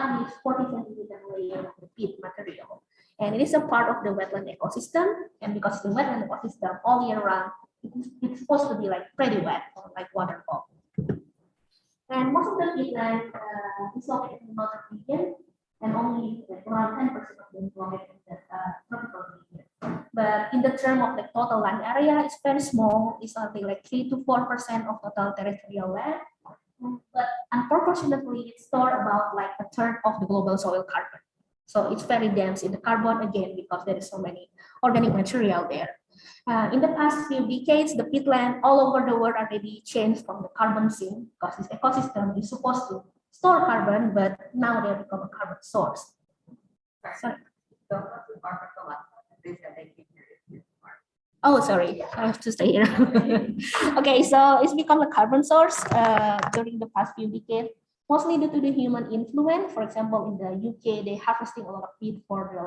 have this 40-centimeter layer of the peat material. And it is a part of the wetland ecosystem. And because the wetland ecosystem all year round, it's supposed to be like pretty wet or like waterfall. And most of the peatland is located in the northern region, and only like around 10% of them is located in the tropical region. But in the term of the total land area, it's very small. It's only like 3 to 4% of total territorial land. But unproportionately, it stores about like a third of the global soil carbon. So it's very dense in the carbon again because there is so many organic material there. In the past few decades, the peatland all over the world already changed from the carbon sink because this ecosystem is supposed to store carbon, but now they become a carbon source. Sorry. Oh, sorry, I have to stay here. Okay, so it's become a carbon source during the past few decades, mostly due to the human influence. For example, in the UK, they harvesting a lot of peat for the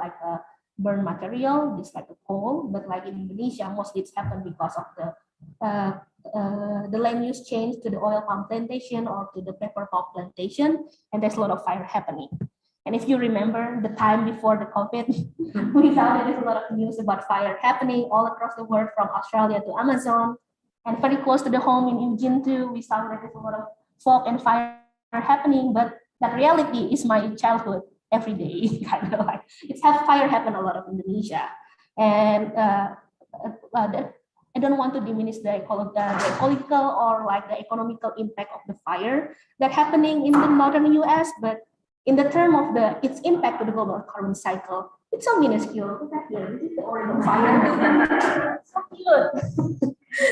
burn material, just like a coal. But like in Indonesia, mostly it's happened because of the land use change to the oil palm plantation or to the pepper pulp plantation, and there's a lot of fire happening. And if you remember the time before the COVID, we saw there is a lot of news about fire happening all across the world, from Australia to Amazon, and very close to the home in Eugene too. We saw there is a lot of fog and fire happening, but that reality is my childhood every day. Kind of like it's have fire happen a lot of Indonesia, and I don't want to diminish the ecological or like the economical impact of the fire that happening in the northern US, but in the term of its impact to the global carbon cycle, it's so minuscule. Look at here, this is the Oregon fire. So cute.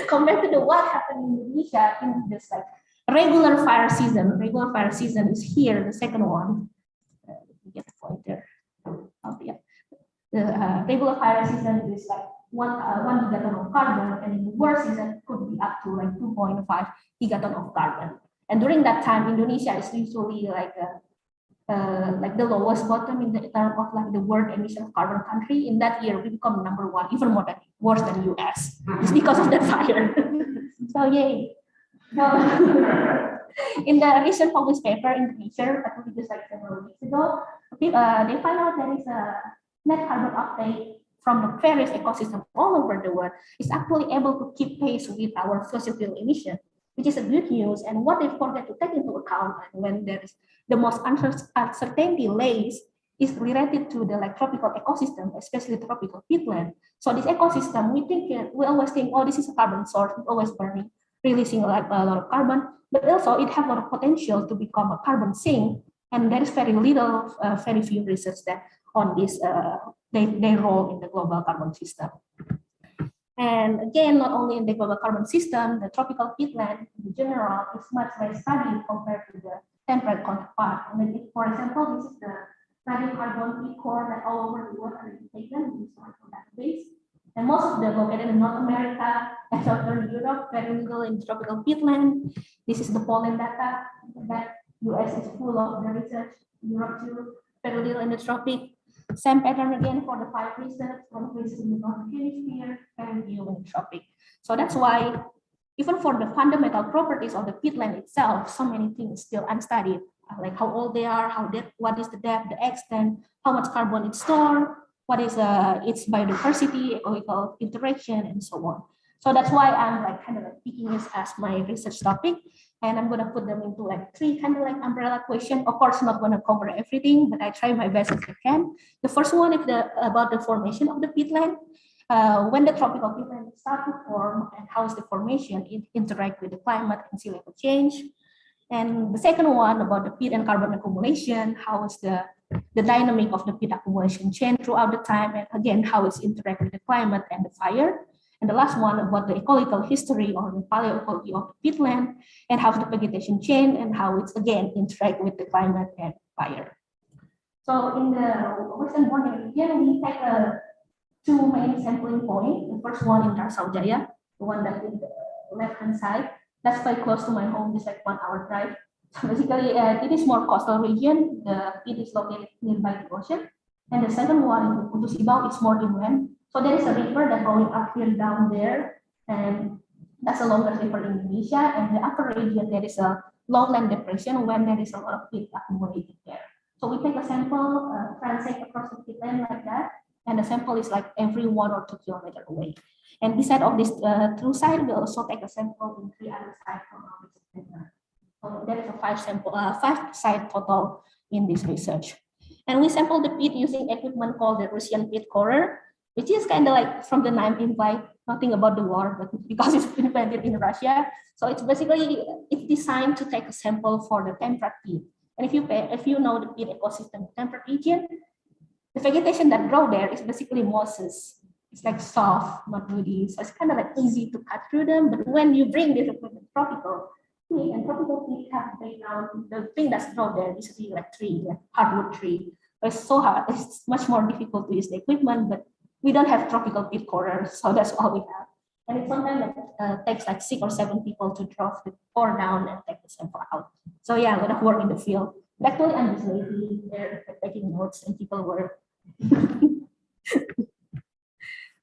Compared to what happened in Indonesia in this like regular fire season. Regular fire season is here, the second one. Let me get the pointer. Oh, yeah. The regular fire season is like 1 gigaton of carbon, and in the worst season could be up to like 2.5 gigaton of carbon. And during that time, Indonesia is usually like the lowest bottom in the term of like the world emission of carbon country. In that year, we become number 1, even worse than US. It's because of that fire. So yay. So, in the recent published paper in Nature, I think just like several weeks ago, they find out there is a net carbon uptake from the various ecosystems all over the world is actually able to keep pace with our fossil fuel emission, which is a good news. And what they forget to take into account when there is the most uncertainty lays is related to the like tropical ecosystem, especially tropical peatland. So this ecosystem, we always think, oh, this is a carbon source, it's always burning, releasing like a lot of carbon, but also it has a lot of potential to become a carbon sink. And there is very few research that on this, they role in the global carbon system. And again, not only in the global carbon system, the tropical peatland in general is much less studied compared to the temperate counterpart. I mean, for example, this is the radiocarbon peat core that all over the world are taken in this historical database. And most of them located in North America and Southern Europe, very little in tropical peatland. This is the pollen data that US is full of the research, Europe too, very little in the tropic. Same pattern again for the 5 research, 1 research in the Northern Hemisphere, and few in the tropic. So that's why, even for the fundamental properties of the peatland itself, so many things still unstudied, like how old they are, what is the depth, the extent, how much carbon it stores, what is its biodiversity, ecological interaction, and so on. So that's why I'm like kind of like picking this as my research topic, and I'm gonna put them into like 3 kind of like umbrella questions. Of course, not gonna cover everything, but I try my best as I can. The first one is about the formation of the peatland. When the tropical peatland start to form, and how is the formation interact with the climate and sea level change. And the second one about the peat and carbon accumulation, how is the dynamic of the peat accumulation change throughout the time, and again, how it's interact with the climate and the fire. And the last one about the ecological history or the paleoecology of the peatland, and how the vegetation change and how it's again interact with the climate and fire. So in the Western Borneo region, we take 2 main sampling points. The first one in Saujaya, the one that is the left-hand side. That's quite close to my home, just like 1 hour drive. So basically, it is more coastal region. It is located nearby the ocean. And the second one in Putus Ibau is more inland. So there is a river that's going up here down there, and that's the longest river in Indonesia. And the upper region, there is a lowland depression when there is a lot of peat accumulated there. So we take a sample, transect across the peatland like that, and the sample is like every 1 or 2 kilometers away. And beside of this true site, we also take a sample in 3 other sites from our research center. So there is a 5 site total in this research. And we sampled the pit using equipment called the Russian pit corer, which is kind of like from the name implied, nothing about the war, but because it's invented in Russia. So it's basically, it's designed to take a sample for the temperate pit. And if you know the pit ecosystem temperate region, the vegetation that grow there is basically mosses. It's like soft, not woody. So it's kind of like easy to cut through them. But when you bring this equipment tropical pit, and tropical pit have background, the thing that's grown there is really like tree, like hardwood tree. But it's so hard, it's much more difficult to use the equipment, but we don't have tropical pit corers, so that's all we have. And it sometimes takes like 6 or 7 people to drop the core down and take the sample out. So yeah, a lot of work in the field. But actually, I'm just lazy there taking notes and people were.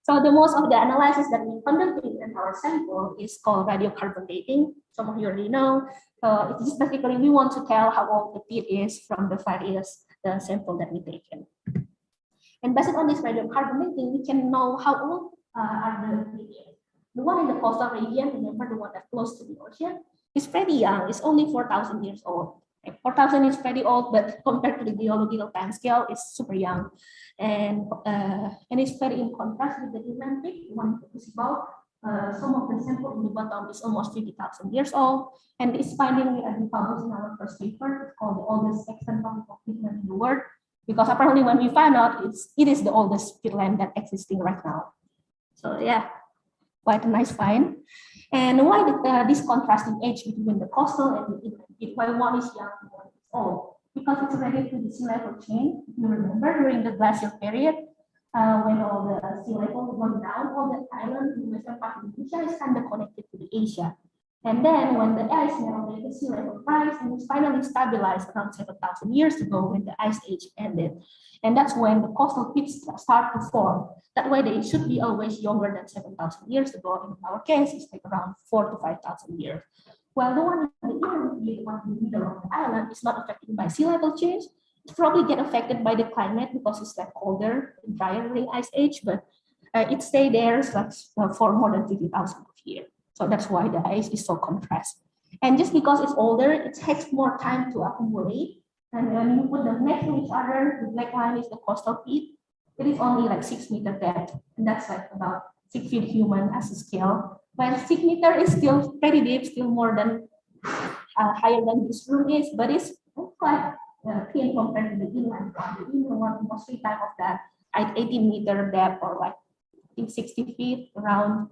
So the most of the analysis that we conducted in our sample is called radiocarbon dating. Some of you already know. So it's just basically we want to tell how old the pit is from the various sample that we taken. And based on this radiocarbon dating, we can know how old are the pit is. The one in the coastal region, remember the one that's close to the ocean, is pretty young. It's only 4,000 years old. 4,000 is pretty old, but compared to the geological time scale, it's super young. And it's very in contrast with the inland peak, the one focus about. Some of the sample in the bottom is almost 50,000 years old. And this finding we published in our first paper. It's called the oldest extant tropical peatland in the world. Because apparently when we find out, it is the oldest peatland that existing right now. So yeah, quite a nice find. And why this contrasting age between the coastal and the inland peat? Why one is young and one is old? Because it's related to the sea level change. If you remember, during the glacial period, when all the sea level went down, all the island in the western part of Indonesia is kind of connected to the Asia. And then when the ice melted, the sea level rise and it finally stabilized around 7,000 years ago when the ice age ended. And that's when the coastal pits start to form. That way they should be always younger than 7,000 years ago. In our case, it's like around 4,000 to 5,000 years. While the one in the inland, the one in the middle of the island, is not affected by sea level change. It probably get affected by the climate because it's like colder and drier during ice age, but it stay there like, for more than 50,000 years. So that's why the ice is so compressed. And just because it's older, it takes more time to accumulate. And when you put them next to each other, the black line is the coastal peat. It is only like 6 meter depth, and that's like about 6 feet human as a scale. While 6 meter is still pretty deep, still more than higher than this room is, but it's quite thin compared to the inland one. The inland one almost 3 times of that at 18 meter depth or like I think 60 feet around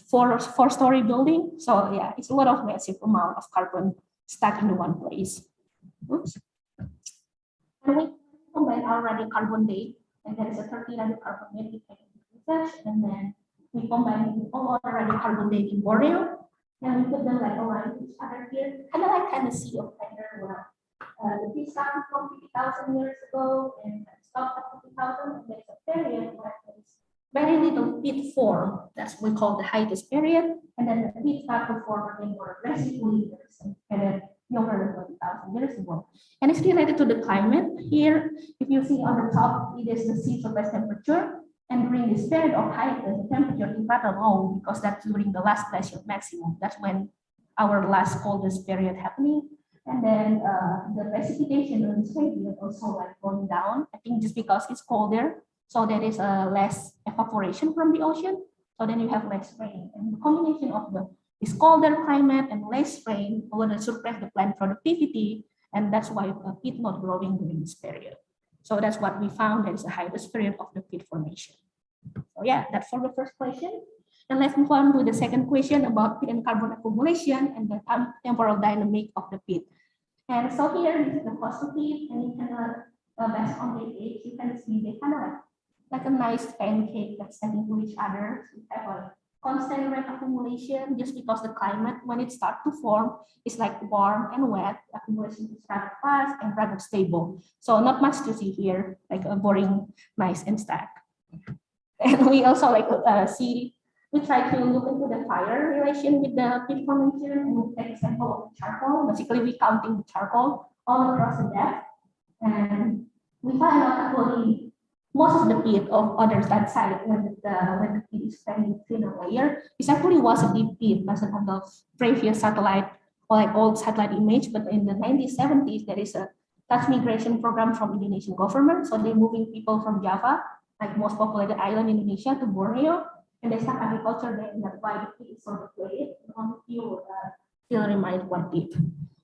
four-story building. So yeah, it's a lot of massive amount of carbon stuck in one place. Oops. And we combine our radiocarbon date, and there is a 30 radiocarbon date research, and then we combine all our radiocarbon date in Borneo, and we put them like around each other here, kind of like Tennessee of Fender. The peat started from 50,000 years ago and stopped at 50,000. And there's a period where there's very little peat form. That's what we call the hiatus period. And then the peat start to form again more aggressively. There's a period younger than 20,000 years ago. And it's related to the climate. Here, if you see on the top, it is the sea surface temperature. And during this period of hiatus, the temperature is rather low because that's during the last glacial maximum. That's when our last coldest period happening. And then the precipitation during this period also like going down. I think just because it's colder, so there is less evaporation from the ocean. So then you have less rain. And the combination of this colder climate and less rain will suppress the plant productivity. And that's why peat not growing during this period. So that's what we found. There is a hiatus period of the peat formation. So yeah, that's for the first question. And let's move on to the second question about peat and carbon accumulation and the temporal dynamic of the peat. And so here this is the coastal peat, and you can based on the age, you can see they kind of like a nice pancake that's sticking to each other. So you have a constant rate accumulation just because the climate when it starts to form is like warm and wet. Accumulation is rather fast and rather stable. So not much to see here, like a boring, nice and stack. And we also like we try to look into the fire relation with the peat formation, and we take a sample of charcoal. Basically, we counting the charcoal all across the depth, and find out actually most of the pit of other side when the pit is very thinner layer, it actually was a deep pit based on the previous satellite or like old satellite image. But in the 1970s, there is a transmigration program from Indonesian government. So they're moving people from Java, like most populated island in Indonesia, to Borneo, and they start agriculture there. And that's why the pit is so depleted. Only few still remain one pit.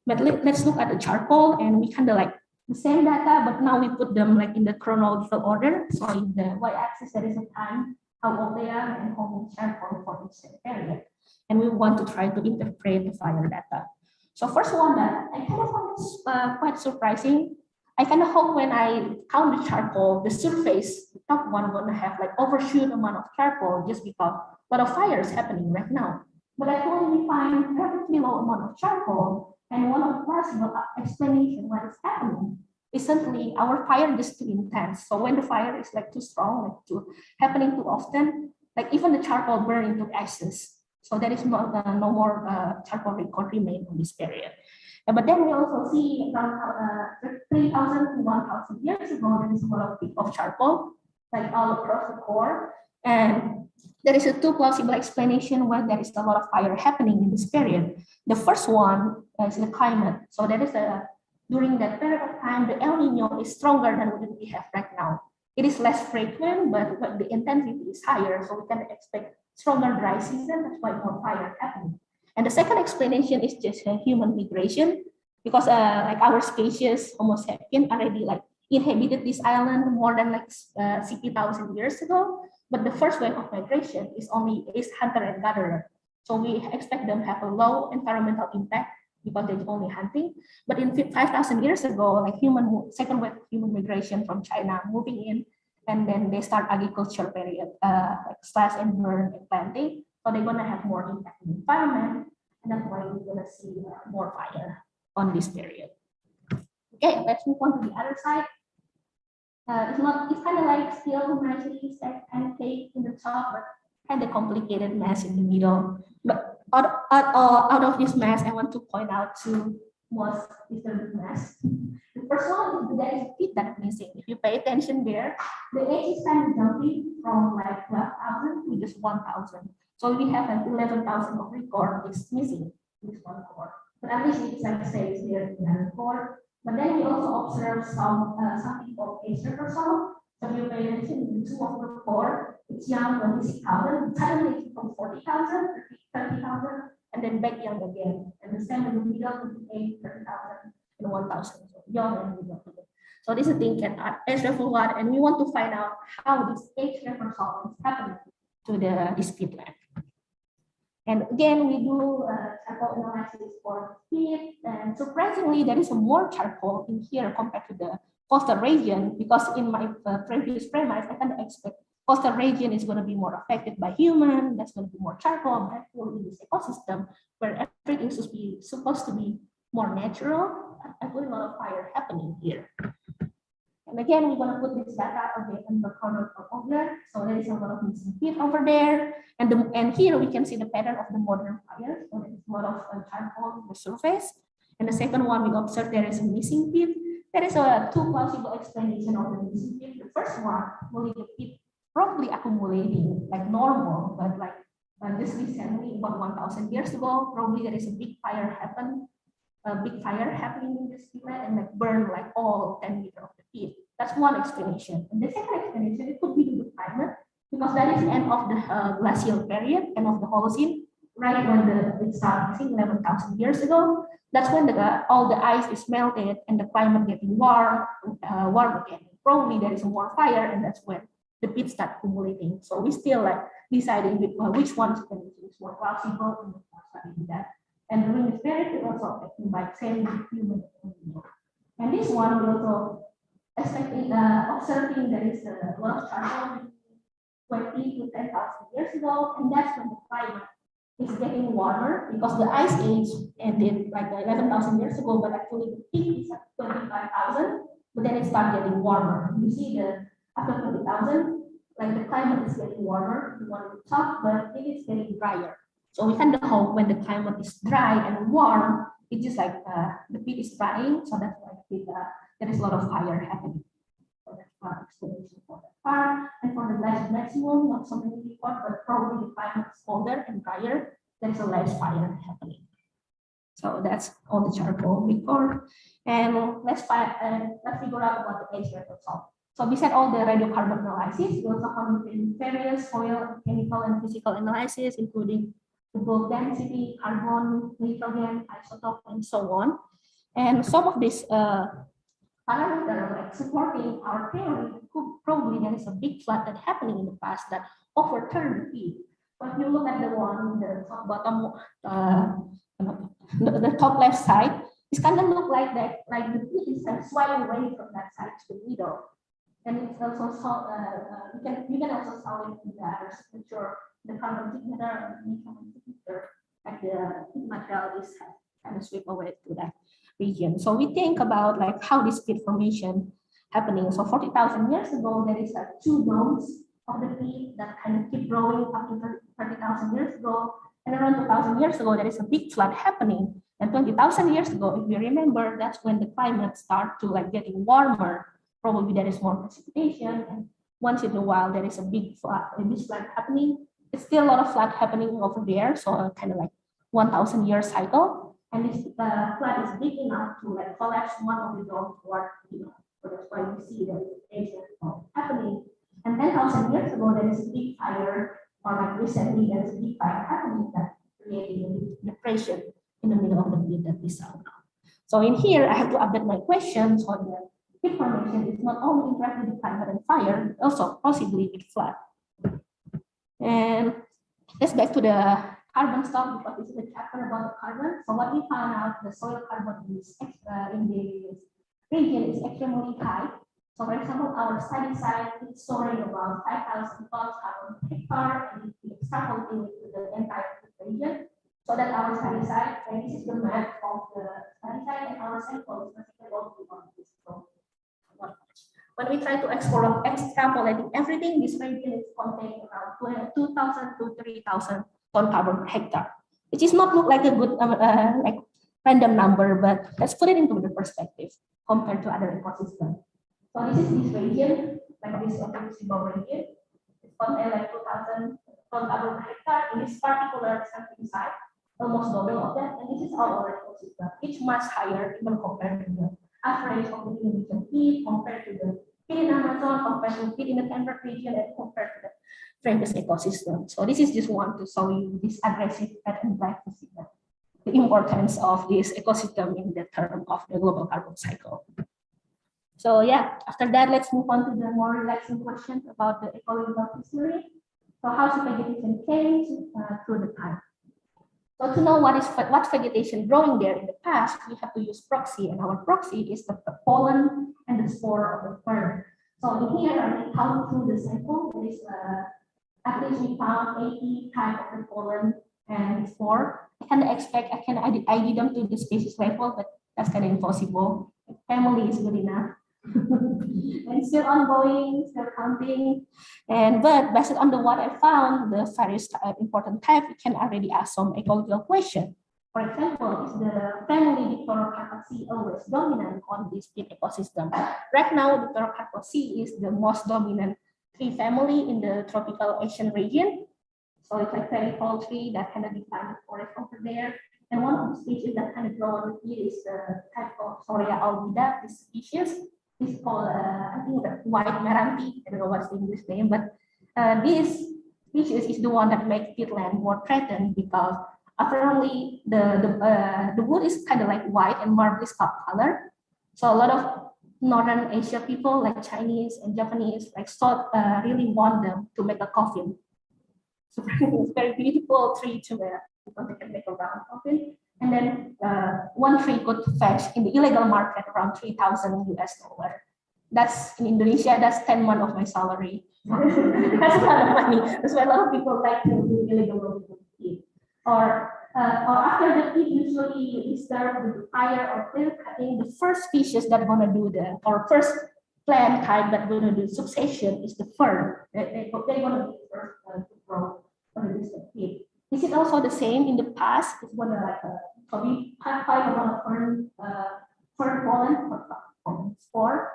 But let's look at the charcoal, and we kind of like the same data, but now we put them like in the chronological order. So in the y-axis, there is a time, how old they are, and how much charcoal for each area. And we want to try to interpret the fire data. So first one that I kind of found quite surprising. I kind of hope when I count the charcoal, the surface, the top one gonna have like overshoot amount of charcoal just because a lot of fires happening right now. But I only find perfectly low amount of charcoal. And one of the possible explanation what is happening is simply our fire is too intense. So when the fire is like too strong, like too happening too often, like even the charcoal burn into ashes. So there is no more charcoal record remain on this period. But then we also see around 3,000 to 1,000 years ago, there is a lot of charcoal, like all across the core. And there is a two plausible explanation why there is a lot of fire happening in this period. The first one is the climate. So there is during that period of time, the El Nino is stronger than what we have right now. It is less frequent, but the intensity is higher. So we can expect stronger dry season. That's why more fire happening. And the second explanation is just human migration, because like our species, Homo sapien, already like inhabited this island more than like 60,000 years ago. But the first wave of migration is hunter and gatherer. So we expect them to have a low environmental impact because they're only hunting. But in 5,000 years ago, like second wave of human migration from China moving in, and then they start agriculture period, like slash and burn and planting. So they're gonna have more impact on the environment, and that's why we're gonna see more fire on this period. Okay, let's move on to the other side. It's kind of like still nicely stacked pancake in the top, but kind of complicated mess in the middle. But out of this mess, I want to point out two most disturbing mess. The first one is there is a pit that's missing. If you pay attention there, the age is kind of jumping from like 12,000 to just 1,000. So we have like 11,000 of record is missing this one core. But at least it's like says there in the core. But then we also observe something called age reversal. So if you pay attention to two of the core, it's young 26,000, suddenly it's from 40,000, 30,000, and then back young again. And the same in the middle, 28, 30,000, and 1,000. So young and middle. So this is a thing can age reversal, and we want to find out how this age reversal is happening to this peatland. And again, we do charcoal analysis for peat, and surprisingly, there is more charcoal in here compared to the coastal region, because in my previous premise, I kind of expect coastal region is going to be more affected by human, that's going to be more charcoal, but actually in this ecosystem where everything is supposed to be more natural, actually a lot of fire happening here. And again, we're going to put this data again in the corner over there. So there is a lot of missing peat over there. And here we can see the pattern of the modern fire. So there is a lot of charcoal on the surface. And the second one, we observe there is a missing peat. There is two plausible explanation of the missing peat. The first one, only the peat probably accumulating like normal, but like just recently, about 1,000 years ago, probably there is a big fire happening in this peatland and like burn like all 10 meters of the peat. That's one explanation. And the second explanation, it could be due to climate, because that is the end of the glacial period, end of the Holocene, right when it started, I think 11,000 years ago. That's when all the ice is melted and the climate getting warm again. Probably there is more fire, and that's when the peat start accumulating. So we still like deciding which one is more plausible and more studying that. And during this period, it also affected by same human. And this one we also observing there is a lot of charcoal 20 to 10,000 years ago, and that's when the climate is getting warmer, because the ice age ended like 11,000 years ago, but actually the peak is at 25,000, but then it started getting warmer. You see that after 20,000, like the climate is getting warmer, the one at the top, but it is getting drier. So we kind of hope when the climate is dry and warm, it's just like the peat is drying, so that's why there is a lot of fire happening. explanation for that part. And for the glacier maximum, not so many report, but probably the climate is colder and drier, there's a less fire happening. So that's on the charcoal report. And let's figure out about the age level salt. So besides all the radiocarbon analysis, we also conducted various soil, chemical, and physical analysis, including the bulk density, carbon, nitrogen, isotope, and so on. And some of these parameters like supporting our theory, probably there is a big flood that happening in the past that overturned the peak. So if you look at the one, the top bottom, the top left side, it's kind of look like that, like the peak is like swelling away from that side to the middle. And it's also you can also saw it in the other signature, the carbon signature and the nitrogen signature, like the material is kind of sweep away to that region. So we think about like how this peat formation happening. So 40,000 years ago, there is like two domes of the peat that kind of keep growing up to 30,000 years ago. And around 2,000 years ago, there is a big flood happening. And 20,000 years ago, if you remember, that's when the climate starts to like getting warmer. Probably there is more precipitation. And once in a while, there is a big flood, happening. It's still a lot of flood happening over there. So kind of like 1,000 year cycle. And this flood is big enough to like collapse one of the domes toward, so that's why we see that Asia happening. And 10,000 years ago, there is a big fire, or like recently, there is a big fire happening that creating a depression in the middle of the peat that we saw now. So in here, I have to update my questions on the peat formation is not only interacting with climate and fire, but also possibly with flood. And let's back to the carbon stock, because this is a chapter about the carbon. So what we found out, the soil carbon in this region is extremely high. So for example, our study site is storing about 5,000 tons carbon per hectare, and if we extrapolate it to the entire region, so that our study site, and this is the map of the study site, and our sample is applicable to this. When we try to extrapolating everything, this region is containing around 2,000 to 3,000 ton carbon per hectare, which is not look like a good like random number, but let's put it into the perspective compared to other ecosystems. So this is this region, like this visible region. It's contained like 2,000 ton carbon per hectare in this particular sampling site, almost double of that. And this is our ecosystem. It's much higher even compared to the average of the Indonesian peat, compared to the peat in Amazon, compared to peat in the temperate region, and compared to the previous ecosystem. So this is just one to show you this aggressive pattern practice, the importance of this ecosystem in the term of the global carbon cycle. So yeah, after that, let's move on to the more relaxing questions about the ecological history. So how should vegetation change through the time? So to know what vegetation growing there in the past, we have to use proxy, and our proxy is the pollen and the spore of the fern. So in here, I count through the sample. There is at least we found 80 types of the pollen and spore. I can expect I can ID them to the species level, but that's kind of impossible. Family is good enough. And still ongoing, still counting. But based on what I found, the various important type, we can already ask some ecological question. For example, is the family Dipterocarpaceae always dominant on this peat ecosystem? Right now, Dipterocarpaceae is the most dominant tree family in the tropical Asian region. So it's like very tall tree that kind of define the forest over there. And one of the species that kind of grow on the peat is the type of Sorea albida, this species. It's called, I think, the white meranti. I don't know what's the English name, but this species is the one that makes peatland more threatened, because apparently the wood is kind of like white and marbly color. So a lot of Northern Asia people, like Chinese and Japanese, like really want them to make a coffin. So it's very beautiful tree to wear, because they can make a round coffin. And then one tree could fetch in the illegal market around $3,000 US. That's in Indonesia, that's 10 months of my salary. That's a lot of money. That's why a lot of people like to do illegal peat. Or after the peat, usually you start with fire or clear cutting. The first species that are going to do first plant type that going to do succession is the fern. They're going to be the first to grow on this peat. Is it also the same in the past? It's one like so we have quite a lot of fern pollen spore.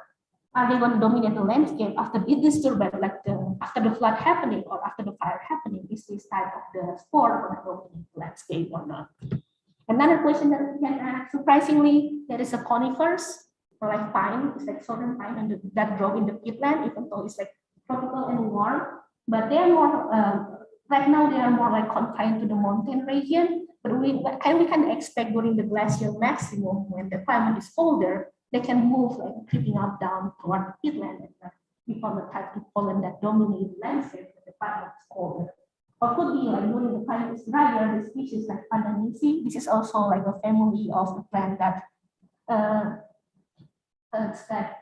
are they going to dominate the landscape after it disturbance, like after the flood happening or after the fire happening? Is this type of the spore going to dominate the landscape or not? Another question that we can ask, surprisingly, there is a conifers, or like pine, it's like southern pine, and that grow in the peatland, even though it's like tropical and warm, but they are more, right now they are more like confined to the mountain region, but we can expect during the glacial maximum, when the climate is colder, they can move like creeping up down toward the peatland and become a type of pollen that dominate the landscape when the climate is colder. Or could be like during the climate is drier, the species like Pandanisi. This is also like a family of the plant that that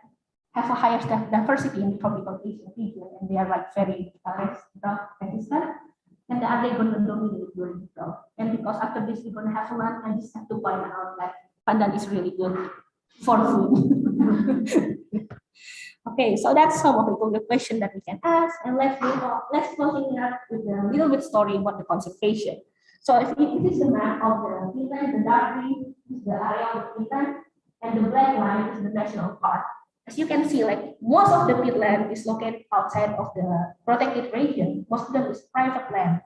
have a higher diversity in the tropical Asian region, and they are like very drought resistant. And are they going to dominate during the drought? And because after this we're going to have one, I just have to point out that pandan is really good for food. Okay, so that's some of the question that we can ask, and let's closing it up with a little bit story about the conservation. So if this is the map of the peatland, the dark green is the area of the peatland, and the black line is the national park. As you can see, like most of the peatland is located outside of the protected region. Most of them is private land.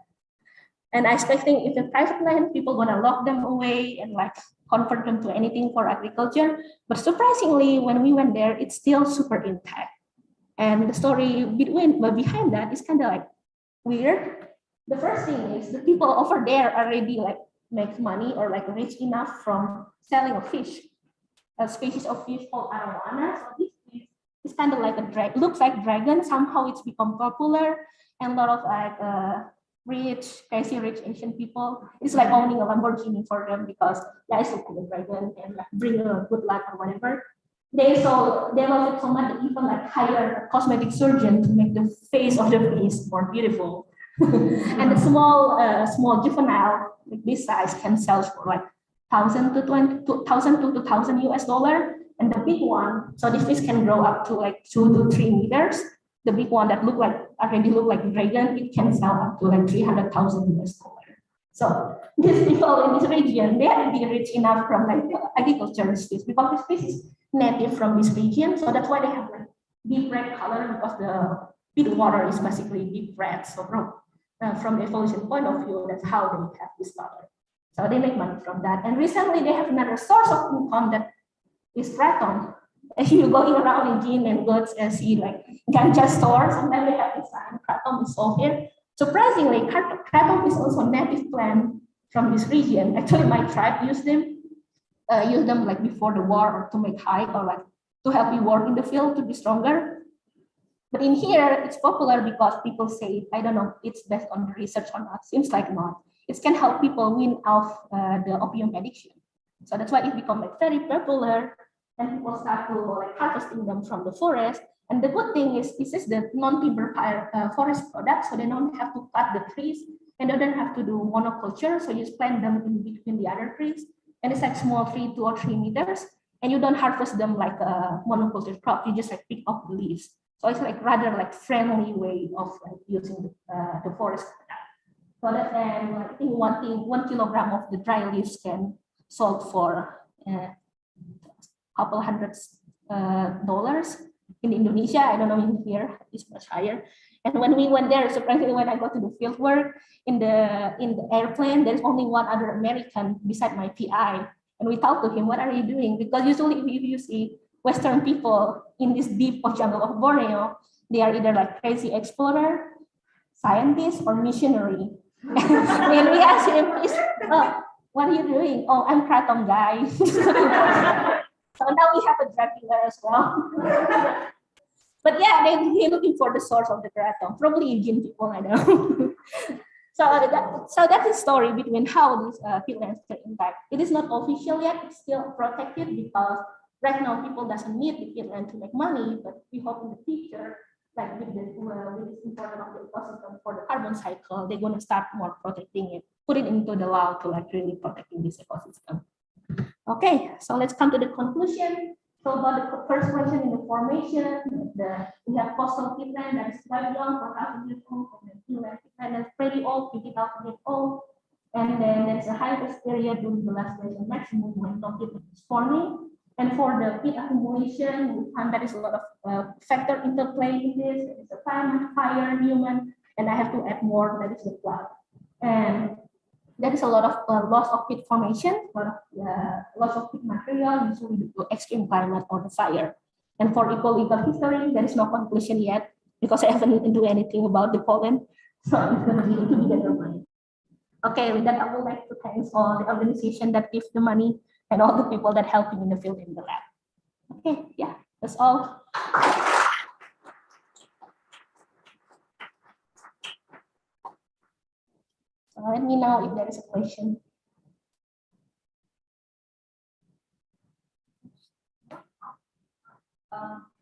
And I expecting if the private land, people gonna lock them away and like convert them to anything for agriculture. But surprisingly, when we went there, it's still super intact. And the story behind that is kind of like weird. The first thing is the people over there already like make money or like rich enough from selling a fish, a species of fish called arowana. So this fish is kind of like a dragon, looks like dragon. Somehow it's become popular, and a lot of like crazy rich Asian people. It's like owning a Lamborghini for them because it's look like a dragon and like bring a good luck or whatever. They love it so much that even like hire a cosmetic surgeon to make the face of the fish more beautiful. And the small juvenile like this size can sell for like 1,000 to 2,000 US dollar, and the big one, so the fish can grow up to like 2 to 3 meters. The big one that already look like a dragon, it can sell up to like 300,000 US dollar. So these people in this region, they are really rich enough from like agriculture fish, because this fish is native from this region. So that's why they have like deep red color, because the peat water is basically deep red. So from the evolution point of view, that's how they have this color. So they make money from that. And recently they have another source of income that is kratom. As you going around in gin and goods and see like ganja stores, and then they have this sign, kratom is sold here. Surprisingly, kratom is also a native plant from this region. Actually, my tribe use them like before the war, or to make hide, or like to help you work in the field to be stronger. But in here, it's popular because people say, I don't know, it's based on the research or not. Seems like not. It can help people win off the opium addiction. So that's why it become like very popular, and people start to like harvesting them from the forest. And the good thing is this is the non-timber forest product, so they don't have to cut the trees, and they don't have to do monoculture. So you just plant them in between the other trees, and it's like small tree, 2 or 3 meters, and you don't harvest them like a monoculture crop. You just like pick up the leaves. So it's like rather like friendly way of like using the forest product. So that I think 1 kilogram of the dry leaves can sold for couple hundred dollars. In Indonesia, I don't know, in here it's much higher. And when we went there, surprisingly, when I go to the field work in the airplane, there's only one other American beside my PI, and we talked to him, what are you doing? Because usually if you see Western people in this deep jungle of Borneo, they are either like crazy explorer, scientist, or missionary. And we asked him, what are you doing? Oh, I'm kratom guy. So now we have a drug dealer as well. But yeah, they're looking for the source of the kratom, probably Indian people, I know. So that's the story between how these peatlands can impact. It is not official yet, it's still protected because right now people doesn't need the peatland to make money, but we hope in the future, like with this important of the ecosystem for the carbon cycle, they're going to start more protecting it, put it into the law to like really protecting this ecosystem. Okay, so let's come to the conclusion. So about the first question in the formation, we have coastal peatland that is quite young, 4,000 years old, and then inland peatland that's pretty old, 50,000 years old. And then there's a harvest period during the last glacial maximum when no peatland is forming. And for the peat accumulation, we find there is a lot of factor interplay in this. There is a climate, fire, human, and I have to add more, that is the flood. And there is a lot of loss of peat formation, a lot of loss of peat material, usually due to extreme climate or the fire. And for ecological history, there is no conclusion yet because I haven't do anything about the pollen. So it's going to be determined. Okay, with that, I would like to thank all the organization that gives the money and all the people that helping in the field in the lab. Okay, yeah, that's all. So let me know if there is a question.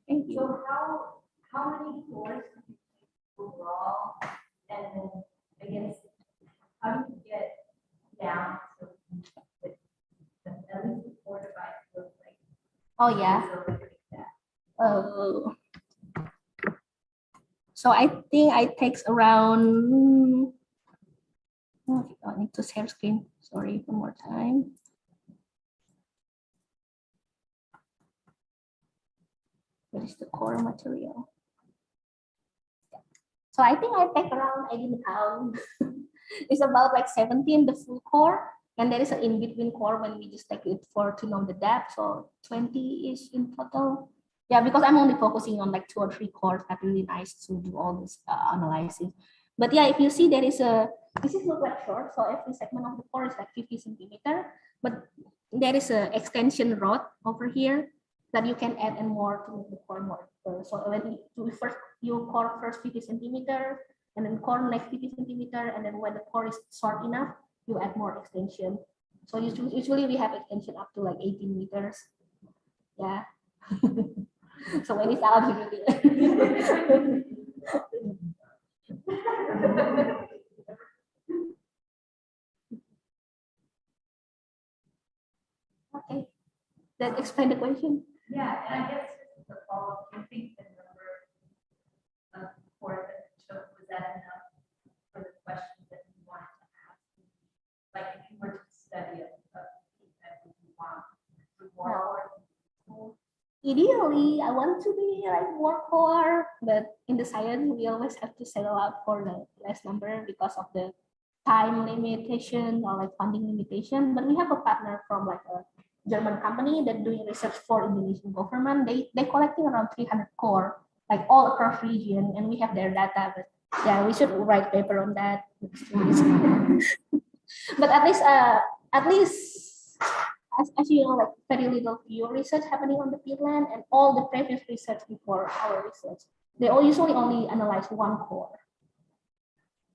Thank you. So how many floors do you take overall? And then I guess how do you get down to at least 4 to 5 floors? Like, oh yeah. So I think it takes around. Oh, I need to share screen. Sorry, one more time. What is the core material? So I think I take around, I didn't count. It's about like 17, the full core. And there is an in-between core when we just take it to know the depth. So 20-ish in total. Yeah, because I'm only focusing on like 2 or 3 cores. That's really nice to do all this analysis. But yeah, if you see there is this is look like short. So every segment of the core is like 50 centimeter. But there is an extension rod over here that you can add and more to make the core more. So when you core first 50 centimeter, and then core next 50 centimeter, and then when the core is short enough, you add more extension. So usually we have extension up to like 18 meters. Yeah. So when it's out, you really. Okay. That explain the question. Yeah, and I guess the follow-up, do you think the number of cores that you took, was that enough for the questions that you wanted to ask? Like if you were to study a peat that you want to more. Ideally, I want to be like more core, but in the science, we always have to settle out for the less number because of the time limitation or like funding limitation. But we have a partner from like a German company that doing research for Indonesian government. They collecting around 300 core, like all across region, and we have their data. But yeah, we should write paper on that. But at least as you know, like very little field research happening on the peatland, and all the previous research before our research, they all usually only analyze 1 core.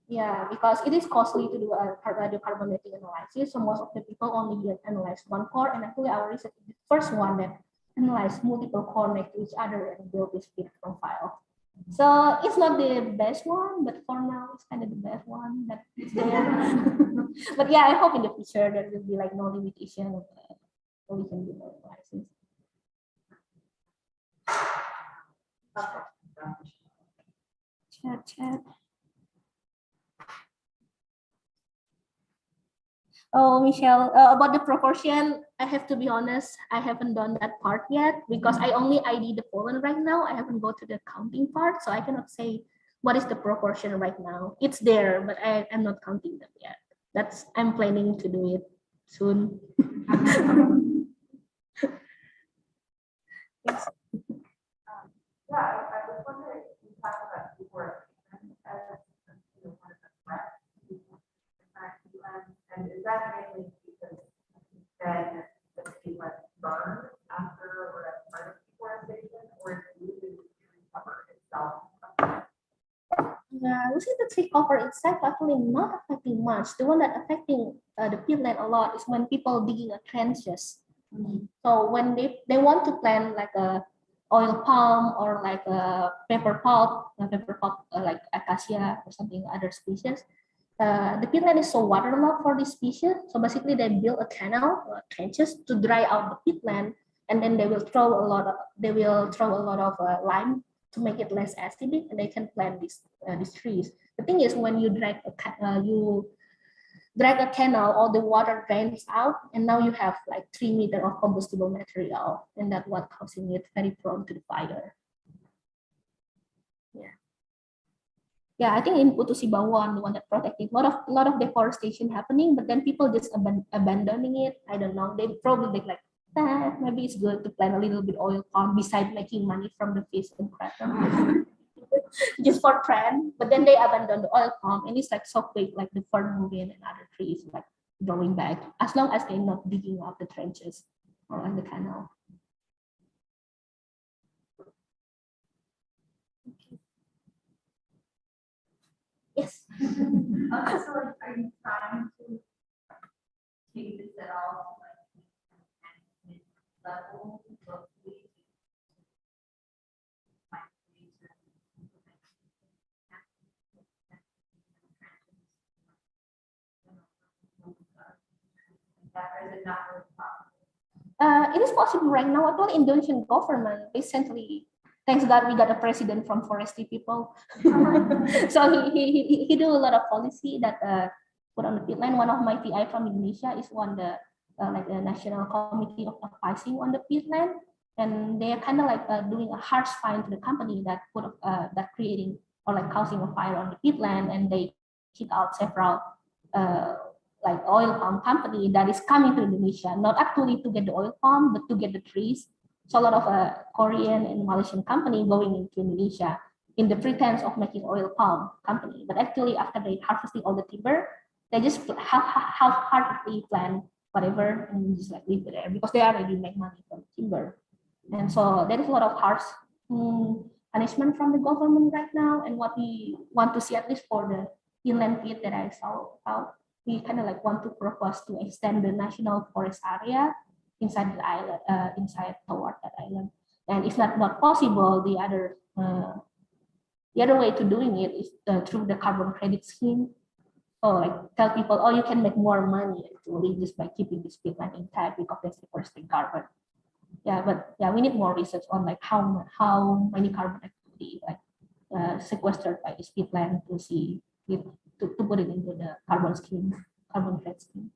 Yeah, because it is costly to do a radiocarbonating analysis. So most of the people only analyze 1 core, and actually our research is the first one that analyze multiple core next to each other and build this peat profile. So it's not the best one, but for now it's kind of the best one that is there. But yeah, I hope in the future there will be like no limitation, so we can do more analysis. Chat. Oh, Michelle, about the proportion, I have to be honest, I haven't done that part yet because I only ID the pollen right now. I haven't go to the counting part, so I cannot say what is the proportion right now. It's there, but I am not counting them yet. I'm planning to do it soon. Yes. Yeah, I was wondering, you talked about deforestation as one of the threats to peatlands, and is that mainly because then the peatlands burn after or as part of deforestation, or is losing the tree cover itself? Yeah, we see the tree cover itself actually not affecting much. The one that affecting the peatland a lot is when people digging a trenches. So when they want to plant like a oil palm or like a pepper pulp like acacia or something other species, the peatland is so waterlogged for this species. So basically they build a canal trenches to dry out the peatland, and then they will throw a lot of lime to make it less acidic, and they can plant these trees. The thing is, when you drag drag a canal, all the water drains out, and now you have like 3 meters of combustible material, and that's what causing it very prone to the fire. Yeah, I think in Putusi Bawon, the one that protected, a lot of deforestation happening, but then people just abandoning it. I don't know. They probably like, maybe it's good to plant a little bit oil palm beside making money from the fish and crab, just for trend. But then they abandon the oil palm, and it's like so quick, like the fern moving and other trees like growing back, as long as they're not digging out the trenches or on the canal. Yes. So like, are you trying to take this at all to like level locally? It is possible right now. Actually, Indonesian government recently, thanks God, we got a president from forestry people. So he do a lot of policy that put on the peatland. One of my PI from Indonesia is one the like the National Committee of Advising on the Peatland, and they are kind of like doing a harsh fine to the company that put that creating or like causing a fire on the peatland, and they kick out several like oil palm company that is coming to Indonesia, not actually to get the oil palm, but to get the trees. So a lot of Korean and Malaysian company going into Indonesia in the pretense of making oil palm company, but actually after they harvesting all the timber, they just half-heartedly plant whatever and just like leave it there because they already make money from timber. And so there is a lot of harsh punishment from the government right now. And what we want to see, at least for the inland pit that I saw out, we kind of like want to propose to extend the national forest area inside the island, inside toward that island. And if that's not possible, the other way to doing it is through the carbon credit scheme. So like tell people, oh, you can make more money actually just by keeping this peatland intact because that's sequestering carbon. Yeah, but yeah, we need more research on like how many carbon actually like sequestered by this peatland to see it to put it into the carbon scheme, carbon credit scheme.